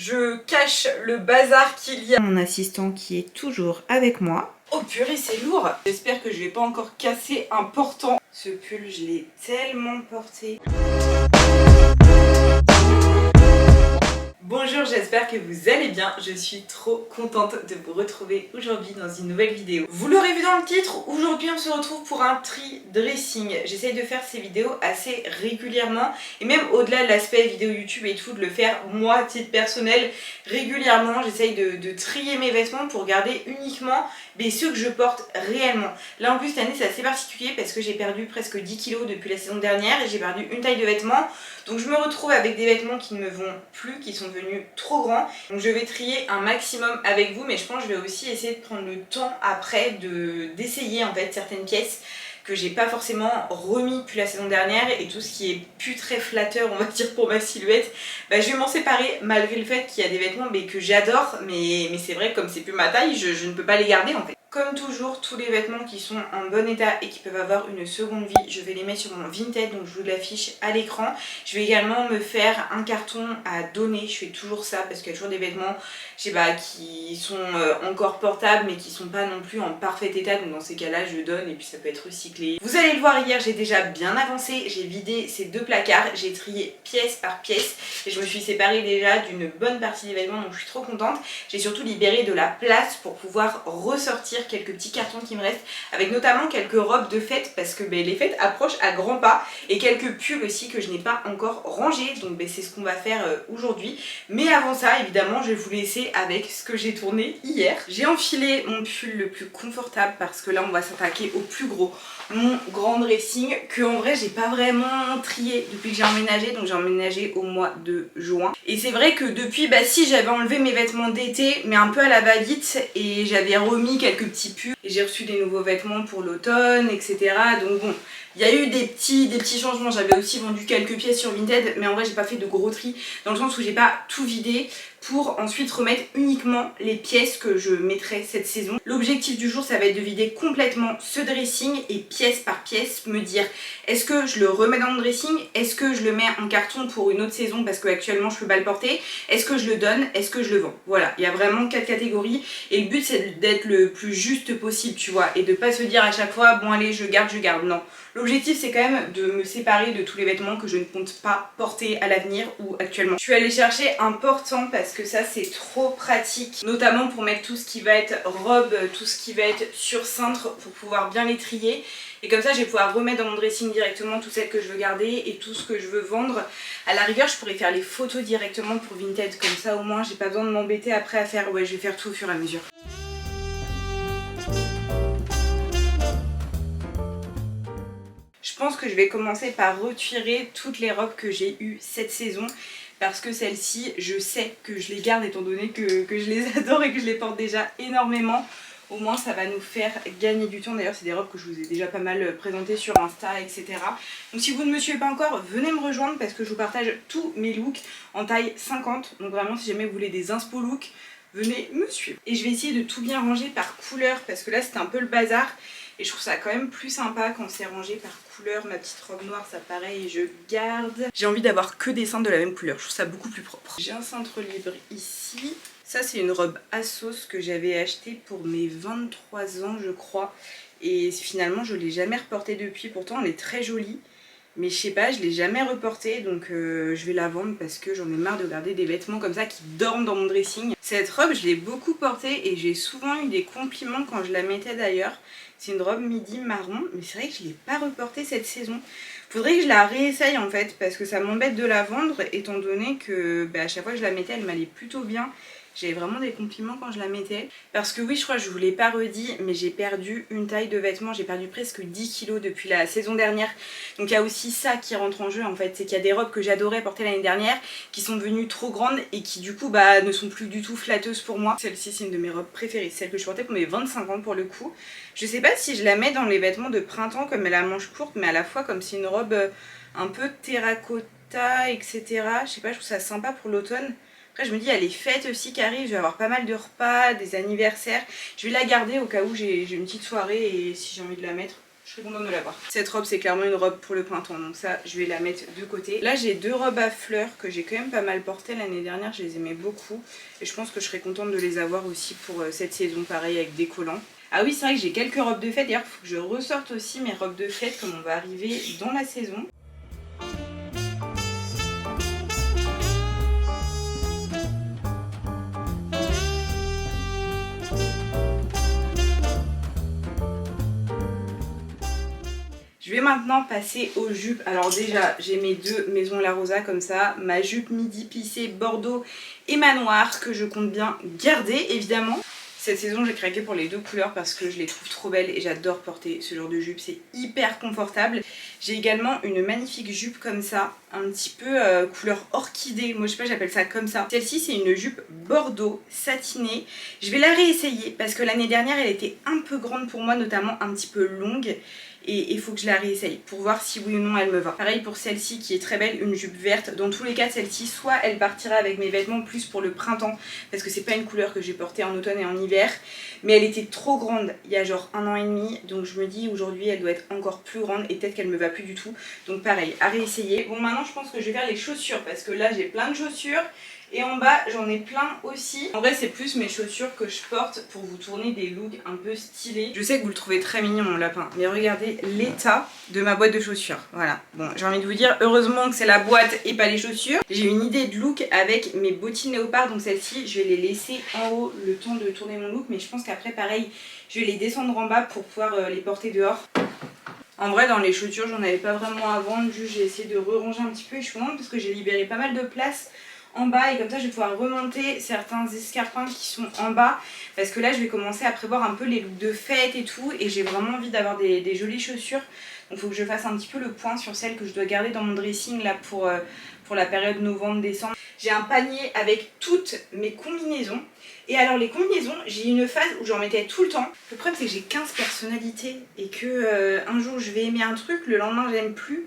Je cache le bazar qu'il y a. Mon assistant qui est toujours avec moi. Oh purée, c'est lourd. J'espère que je vais pas encore casser un portant. Ce pull, je l'ai tellement porté. Bonjour, j'espère que vous allez bien. Je suis trop contente de vous retrouver aujourd'hui dans une nouvelle vidéo. Vous l'aurez vu dans le titre, aujourd'hui on se retrouve pour un tri dressing. J'essaye de faire ces vidéos assez régulièrement et même au-delà de l'aspect vidéo YouTube et tout, de le faire moi à titre personnel régulièrement. J'essaye de trier mes vêtements pour garder uniquement ceux que je porte réellement. Là en plus cette année c'est assez particulier parce que j'ai perdu presque 10 kilos depuis la saison dernière et j'ai perdu une taille de vêtements. Donc je me retrouve avec des vêtements qui ne me vont plus, qui sont devenus trop grands. Donc je vais trier un maximum avec vous, mais je pense que je vais aussi essayer de prendre le temps après d'essayer en fait certaines pièces que j'ai pas forcément remis depuis la saison dernière, et tout ce qui est plus très flatteur on va dire pour ma silhouette, je vais m'en séparer malgré le fait qu'il y a des vêtements que j'adore, mais c'est vrai que comme c'est plus ma taille, je ne peux pas les garder en fait. Comme toujours, tous les vêtements qui sont en bon état et qui peuvent avoir une seconde vie, je vais les mettre sur mon Vinted, donc je vous l'affiche à l'écran. Je vais également me faire un carton à donner, je fais toujours ça parce qu'il y a toujours des vêtements, je sais pas, qui sont encore portables mais qui sont pas non plus en parfait état, donc dans ces cas-là je donne et puis ça peut être recyclé. Vous allez le voir, hier j'ai déjà bien avancé, j'ai vidé ces deux placards, j'ai trié pièce par pièce et je me suis séparée déjà d'une bonne partie des vêtements, donc je suis trop contente. J'ai surtout libéré de la place pour pouvoir ressortir quelques petits cartons qui me restent, avec notamment quelques robes de fête parce que les fêtes approchent à grands pas, et quelques pulls aussi que je n'ai pas encore rangés, donc c'est ce qu'on va faire aujourd'hui. Mais avant ça évidemment je vais vous laisser avec ce que j'ai tourné hier. J'ai enfilé mon pull le plus confortable parce que là on va s'attaquer au plus gros, mon grand dressing, que en vrai j'ai pas vraiment trié depuis que j'ai emménagé, donc j'ai emménagé au mois de juin. Et c'est vrai que depuis, si j'avais enlevé mes vêtements d'été mais un peu à la va-vite, et j'avais remis quelques petits pulls et j'ai reçu des nouveaux vêtements pour l'automne, etc. Donc bon, il y a eu des petits changements. J'avais aussi vendu quelques pièces sur Vinted, mais en vrai j'ai pas fait de gros tri dans le sens où j'ai pas tout vidé pour ensuite remettre uniquement les pièces que je mettrai cette saison. L'objectif du jour ça va être de vider complètement ce dressing et pièce par pièce me dire est-ce que je le remets dans mon dressing, est-ce que je le mets en carton pour une autre saison parce qu'actuellement je peux pas le porter, est-ce que je le donne, est-ce que je le vends. Voilà, il y a vraiment 4 catégories et le but c'est d'être le plus juste possible, tu vois, et de pas se dire à chaque fois bon allez je garde, non. L'objectif c'est quand même de me séparer de tous les vêtements que je ne compte pas porter à l'avenir ou actuellement. Je suis allée chercher un portant parce que ça c'est trop pratique, notamment pour mettre tout ce qui va être robe, tout ce qui va être sur cintre, pour pouvoir bien les trier. Et comme ça je vais pouvoir remettre dans mon dressing directement toutes celles que je veux garder et tout ce que je veux vendre. À la rigueur je pourrais faire les photos directement pour Vinted, comme ça au moins j'ai pas besoin de m'embêter après à faire, je vais faire tout au fur et à mesure. Je pense que je vais commencer par retirer toutes les robes que j'ai eues cette saison, parce que celles-ci, je sais que je les garde étant donné que je les adore et que je les porte déjà énormément. Au moins ça va nous faire gagner du temps. D'ailleurs c'est des robes que je vous ai déjà pas mal présentées sur Insta, etc. Donc si vous ne me suivez pas encore, venez me rejoindre parce que je vous partage tous mes looks en taille 50. Donc vraiment si jamais vous voulez des inspo looks, venez me suivre. Et je vais essayer de tout bien ranger par couleur parce que là c'était un peu le bazar. Et je trouve ça quand même plus sympa quand c'est rangé par couleur. Ma petite robe noire, ça pareil, je garde. J'ai envie d'avoir que des cintres de la même couleur, je trouve ça beaucoup plus propre. J'ai un cintre libre ici. Ça c'est une robe Assos que j'avais achetée pour mes 23 ans je crois. Et finalement je ne l'ai jamais reportée depuis, pourtant elle est très jolie. Mais je sais pas, je l'ai jamais reportée, donc je vais la vendre parce que j'en ai marre de garder des vêtements comme ça qui dorment dans mon dressing. Cette robe je l'ai beaucoup portée et j'ai souvent eu des compliments quand je la mettais d'ailleurs. C'est une robe midi marron, mais c'est vrai que je l'ai pas reportée cette saison. Faudrait que je la réessaye en fait, parce que ça m'embête de la vendre étant donné que à chaque fois que je la mettais elle m'allait plutôt bien. J'avais vraiment des compliments quand je la mettais. Parce que oui, je crois que je vous l'ai pas redit, mais j'ai perdu une taille de vêtements. J'ai perdu presque 10 kilos depuis la saison dernière. Donc il y a aussi ça qui rentre en jeu en fait. C'est qu'il y a des robes que j'adorais porter l'année dernière qui sont devenues trop grandes et qui du coup ne sont plus du tout flatteuses pour moi. Celle-ci c'est une de mes robes préférées. Celle que je portais pour mes 25 ans pour le coup. Je sais pas si je la mets dans les vêtements de printemps comme elle a manche courte, mais à la fois comme c'est une robe un peu terracotta, etc. Je sais pas, je trouve ça sympa pour l'automne. Après je me dis il y a les fêtes aussi qui arrivent, je vais avoir pas mal de repas, des anniversaires. Je vais la garder au cas où j'ai une petite soirée et si j'ai envie de la mettre, Je serais contente de l'avoir. Cette robe c'est clairement une robe pour le printemps, donc ça je vais la mettre de côté. Là j'ai deux robes à fleurs que j'ai quand même pas mal portées l'année dernière, je les aimais beaucoup. Et je pense que je serais contente de les avoir aussi pour cette saison, pareil avec des collants. Ah oui c'est vrai que j'ai quelques robes de fête, d'ailleurs il faut que je ressorte aussi mes robes de fête comme on va arriver dans la saison. Je vais maintenant passer aux jupes. Alors déjà, j'ai mes deux Maison La Rosa comme ça. Ma jupe midi plissée bordeaux et manoir que je compte bien garder évidemment. Cette saison, j'ai craqué pour les deux couleurs parce que je les trouve trop belles et j'adore porter ce genre de jupe. C'est hyper confortable. J'ai également une magnifique jupe comme ça, un petit peu couleur orchidée. Moi, je sais pas, j'appelle ça comme ça. Celle-ci, c'est une jupe bordeaux satinée. Je vais la réessayer parce que l'année dernière, elle était un peu grande pour moi, notamment un petit peu longue. Et il faut que je la réessaye pour voir si oui ou non elle me va. Pareil pour celle-ci qui est très belle, une jupe verte. Dans tous les cas, celle-ci, soit elle partira avec mes vêtements plus pour le printemps, parce que c'est pas une couleur que j'ai portée en automne et en hiver, mais elle était trop grande il y a genre 1 an et demi, donc je me dis aujourd'hui elle doit être encore plus grande et peut-être qu'elle me va plus du tout. Donc pareil, à réessayer. Bon, maintenant je pense que je vais faire les chaussures parce que là j'ai plein de chaussures. Et en bas j'en ai plein aussi. En vrai c'est plus mes chaussures que je porte pour vous tourner des looks un peu stylés. Je sais que vous le trouvez très mignon mon lapin, mais regardez l'état de ma boîte de chaussures. Voilà, bon j'ai envie de vous dire heureusement que c'est la boîte et pas les chaussures. J'ai une idée de look avec mes bottines léopard, donc celles-ci je vais les laisser en haut le temps de tourner mon look. Mais je pense qu'après pareil je vais les descendre en bas pour pouvoir les porter dehors. En vrai dans les chaussures j'en avais pas vraiment à vendre, juste j'ai essayé de ranger un petit peu et je suis contente parce que j'ai libéré pas mal de place en bas et comme ça je vais pouvoir remonter certains escarpins qui sont en bas parce que là je vais commencer à prévoir un peu les looks de fête et tout et j'ai vraiment envie d'avoir des jolies chaussures. Donc il faut que je fasse un petit peu le point sur celles que je dois garder dans mon dressing là pour la période novembre-décembre. J'ai un panier avec toutes mes combinaisons. Et alors les combinaisons, j'ai une phase où j'en mettais tout le temps. Le problème c'est que j'ai 15 personnalités et que un jour je vais aimer un truc, le lendemain j'aime plus.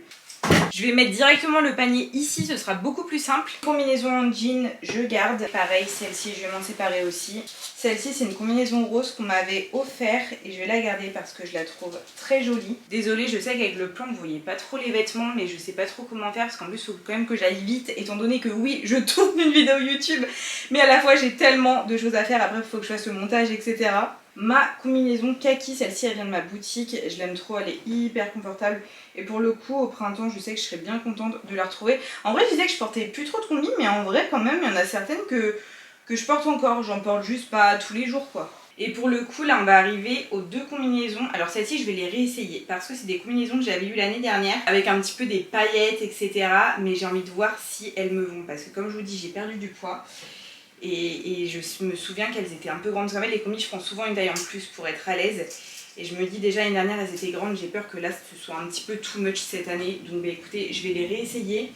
Je vais mettre directement le panier ici, ce sera beaucoup plus simple. Combinaison en jean, je garde. Pareil, celle-ci, je vais m'en séparer aussi. Celle-ci, c'est une combinaison rose qu'on m'avait offert et je vais la garder parce que je la trouve très jolie. Désolée, je sais qu'avec le plan, vous voyez pas trop les vêtements, mais je sais pas trop comment faire parce qu'en plus, il faut quand même que j'aille vite étant donné que oui, je tourne une vidéo YouTube, mais à la fois, j'ai tellement de choses à faire. Après, il faut que je fasse le montage, etc. Ma combinaison kaki, celle-ci elle vient de ma boutique, je l'aime trop, elle est hyper confortable et pour le coup au printemps je sais que je serais bien contente de la retrouver. En vrai je disais que je portais plus trop de combi mais en vrai quand même il y en a certaines que je porte encore, j'en porte juste pas tous les jours quoi. Et pour le coup là on va arriver aux deux combinaisons, alors celle-ci je vais les réessayer parce que c'est des combinaisons que j'avais eues l'année dernière avec un petit peu des paillettes etc. Mais j'ai envie de voir si elles me vont parce que comme je vous dis j'ai perdu du poids. Et je me souviens qu'elles étaient un peu grandes. Vous savez, les combis, je prends souvent une taille en plus pour être à l'aise. Et je me dis déjà, l'année dernière, elles étaient grandes. J'ai peur que là, ce soit un petit peu too much cette année. Donc, bah, écoutez, je vais les réessayer.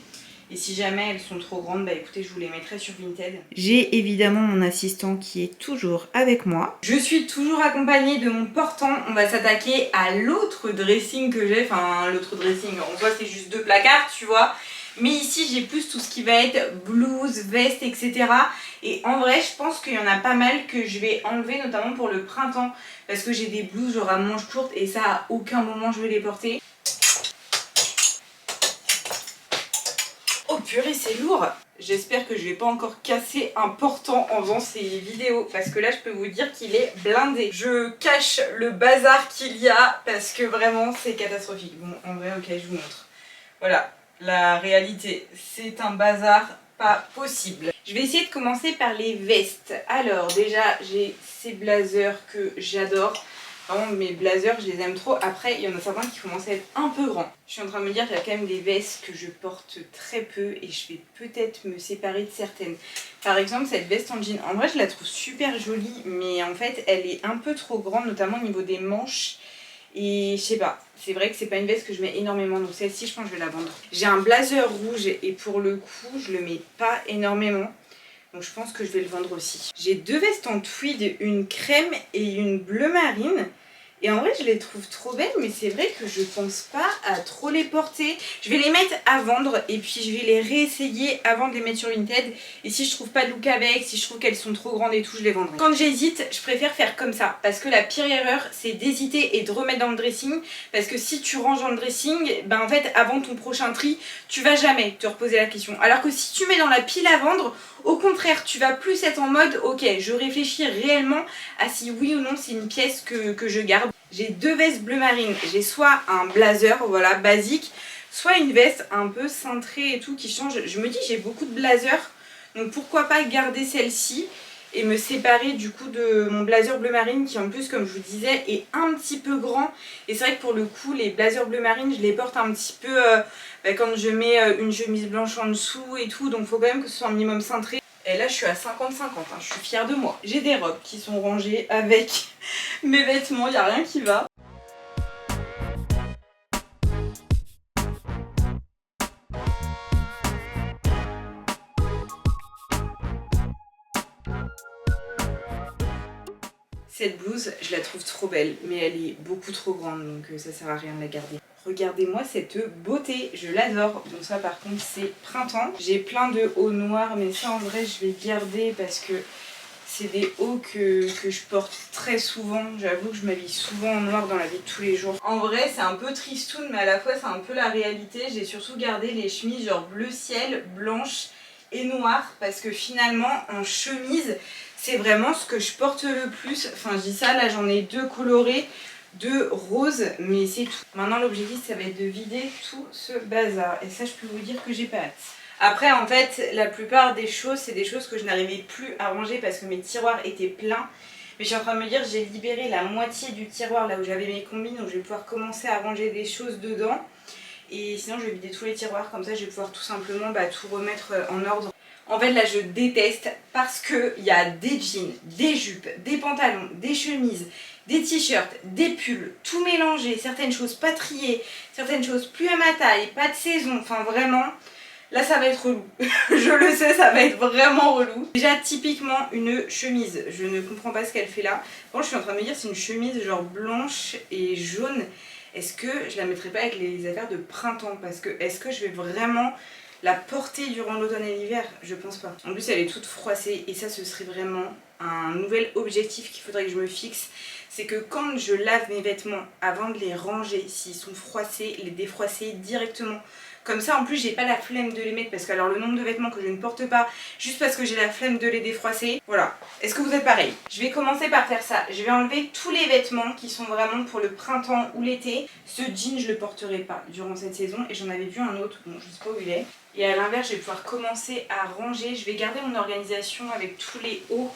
Et si jamais elles sont trop grandes, bah écoutez, je vous les mettrai sur Vinted. J'ai évidemment mon assistant qui est toujours avec moi. Je suis toujours accompagnée de mon portant. On va s'attaquer à l'autre dressing que j'ai. Enfin, l'autre dressing, en soi, c'est juste 2 placards, tu vois. Mais ici j'ai plus tout ce qui va être blouse, veste, etc. Et en vrai je pense qu'il y en a pas mal que je vais enlever notamment pour le printemps. Parce que j'ai des blouses genre à manches courtes et ça à aucun moment je vais les porter. Oh purée c'est lourd. J'espère que je vais pas encore casser un portant en faisant ces vidéos. Parce que là je peux vous dire qu'il est blindé. Je cache le bazar qu'il y a parce que vraiment c'est catastrophique. Bon en vrai ok je vous montre. Voilà. La réalité, c'est un bazar pas possible. Je vais essayer de commencer par les vestes. Alors déjà, j'ai ces blazers que j'adore. Vraiment, mes blazers, je les aime trop. Après, il y en a certains qui commencent à être un peu grands. Je suis en train de me dire qu'il y a quand même des vestes que je porte très peu et je vais peut-être me séparer de certaines. Par exemple, cette veste en jean. En vrai, je la trouve super jolie, mais en fait, elle est un peu trop grande, notamment au niveau des manches. Et je sais pas, c'est vrai que c'est pas une veste que je mets énormément, donc celle-ci je pense que je vais la vendre. J'ai un blazer rouge et pour le coup je le mets pas énormément, donc je pense que je vais le vendre aussi. J'ai 2 vestes en tweed, une crème et une bleu marine. Et en vrai je les trouve trop belles, mais c'est vrai que je pense pas à trop les porter. Je vais les mettre à vendre et puis je vais les réessayer avant de les mettre sur Vinted. Et si je trouve pas de look avec, si je trouve qu'elles sont trop grandes et tout, je les vendrai. Quand j'hésite, je préfère faire comme ça, parce que la pire erreur c'est d'hésiter et de remettre dans le dressing. Parce que si tu ranges dans le dressing, ben en fait avant ton prochain tri, tu vas jamais te reposer la question. Alors que si tu mets dans la pile à vendre, au contraire, tu vas plus être en mode ok, je réfléchis réellement à si oui ou non c'est une pièce que je garde. J'ai deux vestes bleu marine, j'ai soit un blazer, voilà, basique, soit une veste un peu cintrée et tout qui change. Je me dis j'ai beaucoup de blazers, donc pourquoi pas garder celle-ci et me séparer du coup de mon blazer bleu marine qui en plus, comme je vous disais, est un petit peu grand. Et c'est vrai que pour le coup les blazers bleu marine je les porte un petit peu quand je mets une chemise blanche en dessous et tout, donc il faut quand même que ce soit un minimum cintré. Et là je suis à 50-50, hein, je suis fière de moi. J'ai des robes qui sont rangées avec mes vêtements, il n'y a rien qui va. Cette blouse, je la trouve trop belle, mais elle est beaucoup trop grande, donc ça sert à rien de la garder. Regardez-moi cette beauté, je l'adore. Donc ça par contre c'est printemps. J'ai plein de hauts noirs, mais ça en vrai je vais garder parce que c'est des hauts que je porte très souvent. J'avoue que je m'habille souvent en noir dans la vie de tous les jours. En vrai c'est un peu tristoun, mais à la fois c'est un peu la réalité. J'ai surtout gardé les chemises genre bleu ciel, blanche et noire, parce que finalement en chemise c'est vraiment ce que je porte le plus. Enfin je dis ça, là j'en ai deux colorés, deux roses, mais c'est tout. Maintenant l'objectif ça va être de vider tout ce bazar, et ça je peux vous dire que j'ai pas hâte. Après en fait la plupart des choses c'est des choses que je n'arrivais plus à ranger parce que mes tiroirs étaient pleins. Mais je suis en train de me dire j'ai libéré la moitié du tiroir là où j'avais mes combines, donc je vais pouvoir commencer à ranger des choses dedans. Et sinon je vais vider tous les tiroirs, comme ça je vais pouvoir tout simplement tout remettre en ordre. En fait là je déteste parce qu'il y a des jeans, des jupes, des pantalons, des chemises, des t-shirts, des pulls, tout mélangé, certaines choses pas triées, certaines choses plus à ma taille, pas de saison, enfin vraiment, là ça va être relou. Je le sais, ça va être vraiment relou. Déjà typiquement une chemise, je ne comprends pas ce qu'elle fait là. Bon, je suis en train de me dire c'est une chemise genre blanche et jaune. Est-ce que je la mettrai pas avec les affaires de printemps? Parce que est-ce que je vais vraiment la porter durant l'automne et l'hiver? Je pense pas. En plus elle est toute froissée et ça ce serait vraiment un nouvel objectif qu'il faudrait que je me fixe. C'est que quand je lave mes vêtements, avant de les ranger, s'ils sont froissés, les défroisser directement. Comme ça en plus j'ai pas la flemme de les mettre, parce que alors le nombre de vêtements que je ne porte pas juste parce que j'ai la flemme de les défroisser, voilà. Est-ce que vous êtes pareil? Je vais commencer par faire ça. Je vais enlever tous les vêtements qui sont vraiment pour le printemps ou l'été. Ce jean je le porterai pas durant cette saison, et j'en avais vu un autre, bon je sais pas où il est. Et à l'inverse je vais pouvoir commencer à ranger. Je vais garder mon organisation avec tous les hauts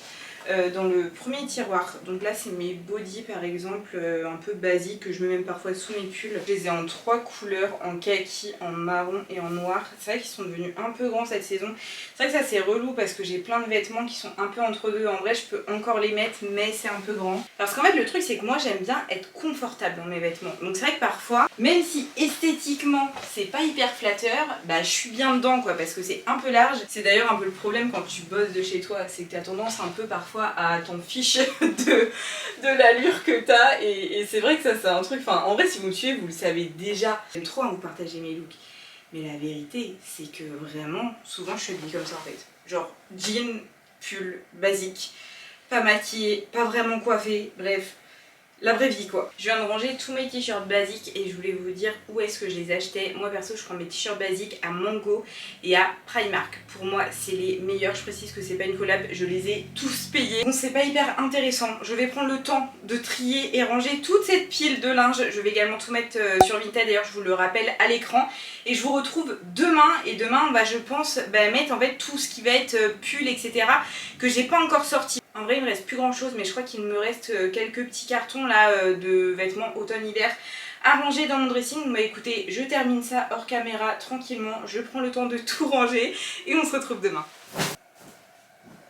dans le premier tiroir. Donc là c'est mes bodys par exemple, un peu basiques, que je mets même parfois sous mes pulls. Je les ai en 3 couleurs, en kaki, en marron et en noir. C'est vrai qu'ils sont devenus un peu grands cette saison. C'est vrai que ça c'est relou parce que j'ai plein de vêtements qui sont un peu entre deux. En vrai je peux encore les mettre, mais c'est un peu grand. Parce qu'en fait le truc c'est que moi j'aime bien être confortable dans mes vêtements. Donc c'est vrai que parfois, même si esthétiquement c'est pas hyper flatteur, je suis bien dedans quoi, parce que c'est un peu large. C'est d'ailleurs un peu le problème quand tu bosses de chez toi, c'est que tu as tendance un peu parfois à t'en fiche de l'allure que t'as, et c'est vrai que ça c'est un truc, enfin en vrai si vous me suivez vous le savez déjà. J'aime trop vous partager mes looks, mais la vérité c'est que vraiment souvent je suis habillée comme ça en fait. Genre jean, pull, basique, pas maquillée, pas vraiment coiffée, bref. La vraie vie quoi. Je viens de ranger tous mes t-shirts basiques et je voulais vous dire où est-ce que je les achetais. Moi perso je prends mes t-shirts basiques à Mango et à Primark. Pour moi c'est les meilleurs, je précise que c'est pas une collab, je les ai tous payés. Bon c'est pas hyper intéressant, je vais prendre le temps de trier et ranger toute cette pile de linge. Je vais également tout mettre sur Vinted, d'ailleurs je vous le rappelle à l'écran. Et je vous retrouve demain, et demain on va je pense mettre en fait tout ce qui va être pull etc. que j'ai pas encore sorti. En vrai il me reste plus grand chose, mais je crois qu'il me reste quelques petits cartons là de vêtements automne-hiver à ranger dans mon dressing. Bah écoutez, je termine ça hors caméra tranquillement, je prends le temps de tout ranger et on se retrouve demain.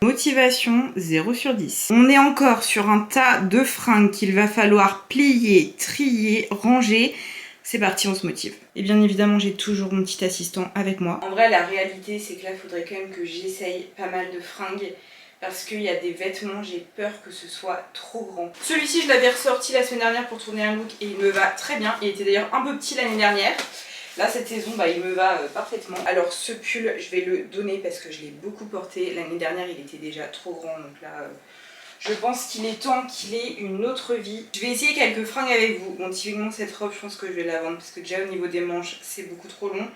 Motivation 0 sur 10. On est encore sur un tas de fringues qu'il va falloir plier, trier, ranger. C'est parti, on se motive. Et bien évidemment j'ai toujours mon petit assistant avec moi. En vrai la réalité c'est que là il faudrait quand même que j'essaye pas mal de fringues. parce qu'il y a des vêtements, j'ai peur que ce soit trop grand. Celui-ci je l'avais ressorti la semaine dernière pour tourner un look et il me va très bien. Il était d'ailleurs un peu petit l'année dernière. Là cette saison il me va parfaitement. Alors ce pull je vais le donner parce que je l'ai beaucoup porté. L'année dernière il était déjà trop grand, donc là je pense qu'il est temps qu'il ait une autre vie. Je vais essayer quelques fringues avec vous. Bon, typiquement cette robe je pense que je vais la vendre parce que déjà au niveau des manches c'est beaucoup trop long.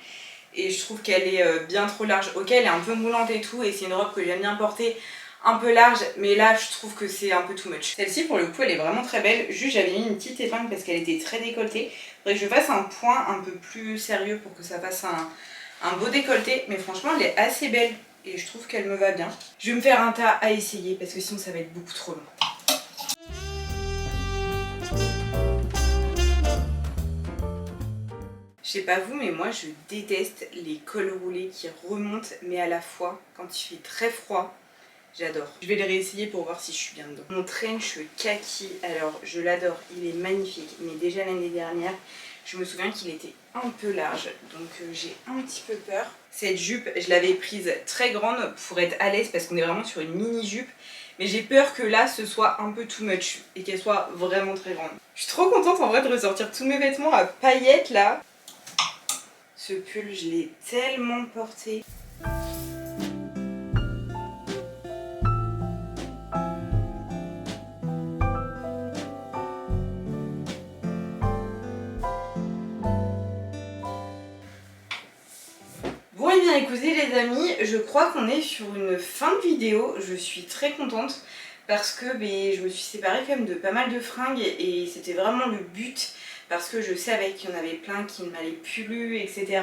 Et je trouve qu'elle est bien trop large. Ok, elle est un peu moulante et tout, et c'est une robe que j'aime bien porter, un peu large, mais là je trouve que c'est un peu too much. Celle-ci pour le coup elle est vraiment très belle. Juste j'avais mis une petite épingle parce qu'elle était très décolletée. Faudrait que je fasse un point un peu plus sérieux pour que ça fasse un beau décolleté. Mais franchement elle est assez belle et je trouve qu'elle me va bien. Je vais me faire un tas à essayer parce que sinon ça va être beaucoup trop long. Je sais pas vous, mais moi je déteste les cols roulés qui remontent, mais à la fois quand il fait très froid, j'adore. Je vais les réessayer pour voir si je suis bien dedans. Mon trench kaki, alors je l'adore, il est magnifique, mais déjà l'année dernière, je me souviens qu'il était un peu large, donc j'ai un petit peu peur. Cette jupe, je l'avais prise très grande pour être à l'aise parce qu'on est vraiment sur une mini jupe. Mais j'ai peur que là ce soit un peu too much et qu'elle soit vraiment très grande. Je suis trop contente en vrai de ressortir tous mes vêtements à paillettes là. Ce pull, je l'ai tellement porté. Bon et bien écoutez les amis, je crois qu'on est sur une fin de vidéo. Je suis très contente parce que je me suis séparée quand même de pas mal de fringues et c'était vraiment le but. Parce que je savais qu'il y en avait plein qui ne m'allaient plus, etc.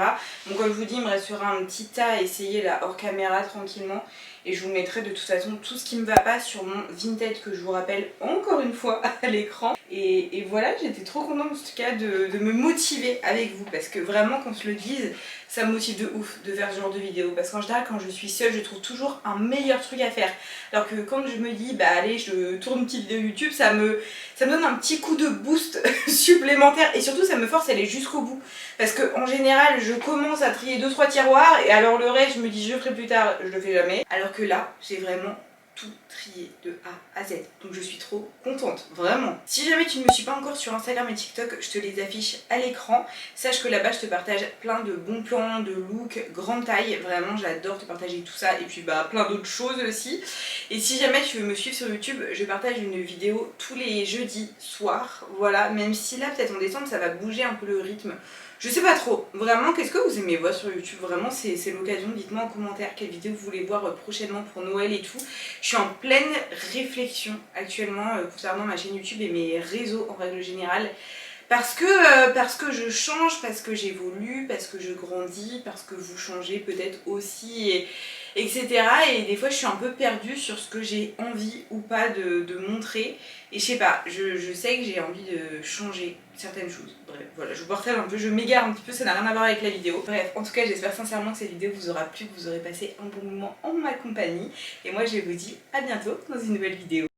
Donc comme je vous dis, il me restera un petit tas à essayer là hors caméra tranquillement. Et je vous mettrai de toute façon tout ce qui me va pas sur mon Vinted que je vous rappelle encore une fois à l'écran. Et voilà, j'étais trop contente en tout cas de me motiver avec vous. Parce que vraiment qu'on se le dise, ça me motive de ouf de faire ce genre de vidéo. Parce qu'en général quand je suis seule, je trouve toujours un meilleur truc à faire. Alors que quand je me dis, allez je tourne une petite vidéo YouTube, ça me donne un petit coup de boost supplémentaire. Et surtout ça me force à aller jusqu'au bout. Parce que en général je commence à trier 2-3 tiroirs et alors le reste je me dis je ferai plus tard, je le fais jamais. Alors que là j'ai vraiment tout trié de A à Z. Donc je suis trop contente, vraiment. Si jamais tu ne me suis pas encore sur Instagram et TikTok, je te les affiche à l'écran. Sache que là-bas je te partage plein de bons plans, de looks, grande taille. Vraiment j'adore te partager tout ça et puis plein d'autres choses aussi. Et si jamais tu veux me suivre sur YouTube, je partage une vidéo tous les jeudis soirs. Voilà, même si là peut-être en décembre ça va bouger un peu le rythme. Je sais pas trop, vraiment, qu'est-ce que vous aimez voir sur YouTube? Vraiment, c'est l'occasion, dites-moi en commentaire quelle vidéo vous voulez voir prochainement pour Noël et tout. Je suis en pleine réflexion actuellement concernant ma chaîne YouTube et mes réseaux en règle générale. Parce que je change, parce que j'évolue, parce que je grandis, parce que vous changez peut-être aussi, etc. Et des fois je suis un peu perdue sur ce que j'ai envie ou pas de montrer. Et je sais pas, je sais que j'ai envie de changer certaines choses. Bref, voilà, je vous partage un peu, je m'égare un petit peu, ça n'a rien à voir avec la vidéo. Bref, en tout cas j'espère sincèrement que cette vidéo vous aura plu, que vous aurez passé un bon moment en ma compagnie. Et moi je vous dis à bientôt dans une nouvelle vidéo.